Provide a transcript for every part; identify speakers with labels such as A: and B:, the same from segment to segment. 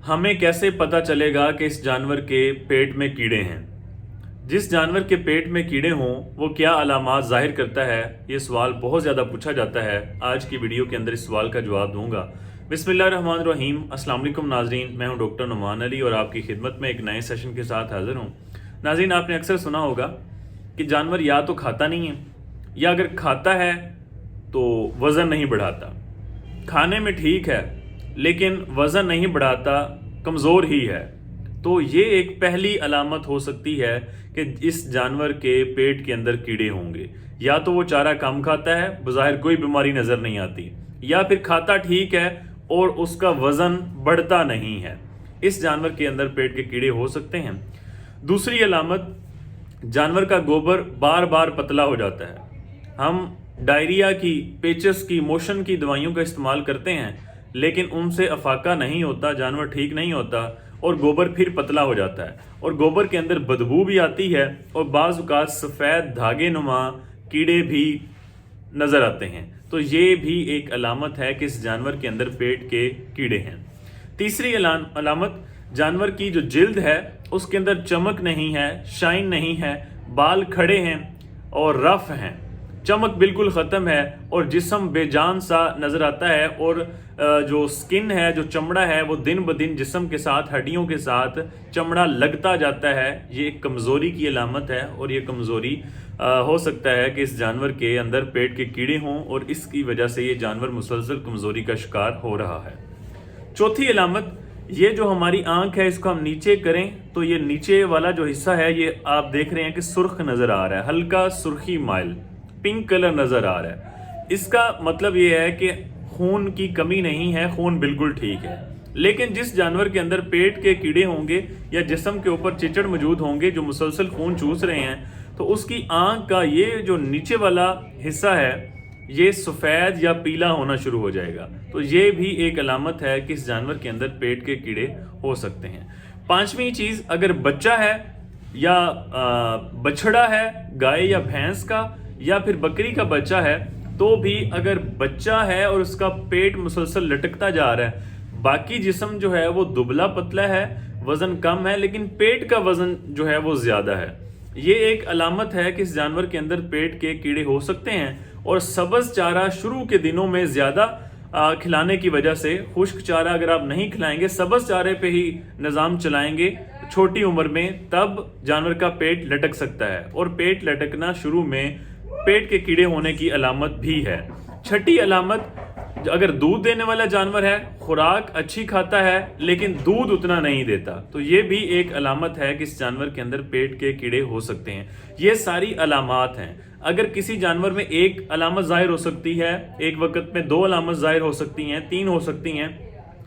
A: हमें कैसे पता चलेगा कि इस जानवर के पेट में कीड़े हैं? जिस जानवर के पेट में कीड़े हों वो क्या अलामात ज़ाहिर करता है, ये सवाल बहुत ज़्यादा पूछा जाता है। आज की वीडियो के अंदर इस सवाल का जवाब दूंगा। बिस्मिल्लाहिर्रहमानिर्रहीम। अस्सलाम वालेकुम नाज़रीन, मैं हूं डॉक्टर नुमान अली और आपकी खिदमत में एक नए सेशन के साथ हाजिर हूं। नाज़रीन, आपने अक्सर सुना होगा कि जानवर या तो खाता नहीं है या अगर खाता है तो वज़न नहीं बढ़ाता। खाने में ठीक है लेकिन वज़न नहीं बढ़ाता, कमज़ोर ही है। तो ये एक पहली अलामत हो सकती है कि इस जानवर के पेट के अंदर कीड़े होंगे। या तो वो चारा कम खाता है, बज़ाहिर कोई बीमारी नज़र नहीं आती, या फिर खाता ठीक है और उसका वज़न बढ़ता नहीं है। इस जानवर के अंदर पेट के कीड़े हो सकते हैं। दूसरी अलामत, जानवर का गोबर बार बार पतला हो जाता है। हम डायरिया की, पेचस की, मोशन की दवाइयों का इस्तेमाल करते हैं लेकिन उनसे अफाका नहीं होता, जानवर ठीक नहीं होता और गोबर फिर पतला हो जाता है और गोबर के अंदर बदबू भी आती है और बाज़ औक़ात सफ़ेद धागे नुमा कीड़े भी नज़र आते हैं। तो ये भी एक अलामत है कि इस जानवर के अंदर पेट के कीड़े हैं। तीसरी अलामत, जानवर की जो जिल्द है उसके अंदर चमक नहीं है, शाइन नहीं है, बाल खड़े हैं और रफ हैं, चमक बिल्कुल ख़त्म है और जिस्म बेजान सा नज़र आता है और जो स्किन है, जो चमड़ा है, वो दिन ब दिन जिस्म के साथ, हड्डियों के साथ चमड़ा लगता जाता है। ये एक कमज़ोरी की अलामत है और ये कमज़ोरी हो सकता है कि इस जानवर के अंदर पेट के कीड़े हों और इसकी वजह से ये जानवर मुसलसल कमज़ोरी का शिकार हो रहा है। चौथी अलामत, ये जो हमारी आंख है इसको हम नीचे करें तो ये नीचे वाला जो हिस्सा है ये आप देख रहे हैं कि सुर्ख नज़र आ रहा है, हल्का सुर्खी माइल पिंक कलर नज़र आ रहा है। इसका मतलब ये है कि खून की कमी नहीं है, खून बिल्कुल ठीक है। लेकिन जिस जानवर के अंदर पेट के कीड़े होंगे या जिस्म के ऊपर चिचड़ मौजूद होंगे जो मुसलसल खून चूस रहे हैं, तो उसकी आंख का ये जो नीचे वाला हिस्सा है ये सफ़ेद या पीला होना शुरू हो जाएगा। तो ये भी एक अलामत है कि इस जानवर के अंदर पेट के कीड़े हो सकते हैं। पांचवी चीज़, अगर बच्चा है या बछड़ा है गाय या भैंस का या फिर बकरी का बच्चा है, तो भी अगर बच्चा है और उसका पेट मुसलसल लटकता जा रहा है, बाकी जिस्म जो है वो दुबला पतला है, वज़न कम है, लेकिन पेट का वज़न जो है वो ज़्यादा है, ये एक अलामत है कि इस जानवर के अंदर पेट के कीड़े हो सकते हैं। और सब्ज़ चारा शुरू के दिनों में ज़्यादा खिलाने की वजह से, खुश्क चारा अगर आप नहीं खिलाएंगे, सब्ज़ चारे पे ही निज़ाम चलाएंगे छोटी उम्र में, तब जानवर का पेट लटक सकता है और पेट लटकना शुरू में पेट के कीड़े होने की अलामत भी है। छठी अलामत, अगर दूध देने वाला जानवर है, खुराक अच्छी खाता है लेकिन दूध उतना नहीं देता, तो ये भी एक अलामत है कि इस जानवर के अंदर पेट के कीड़े हो सकते हैं। ये सारी अलामात हैं। अगर किसी जानवर में एक अलामत ज़ाहिर हो सकती है, एक वक्त में दो अलामत ज़ाहिर हो सकती हैं, तीन हो सकती हैं।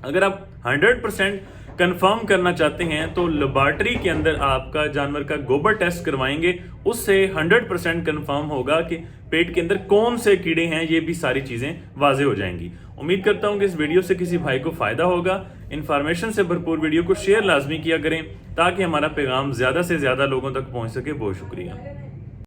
A: अगर आप 100% कंफर्म करना चाहते हैं तो लेबॉर्टरी के अंदर आपका जानवर का गोबर टेस्ट करवाएंगे, उससे 100% कंफर्म होगा कि पेट के अंदर कौन से कीड़े हैं। ये भी सारी चीज़ें वाजे हो जाएंगी। उम्मीद करता हूँ कि इस वीडियो से किसी भाई को फ़ायदा होगा। इन्फॉर्मेशन से भरपूर वीडियो को शेयर लाजमी किया करें ताकि हमारा पैगाम ज़्यादा से ज़्यादा लोगों तक पहुँच सके। बहुत शुक्रिया।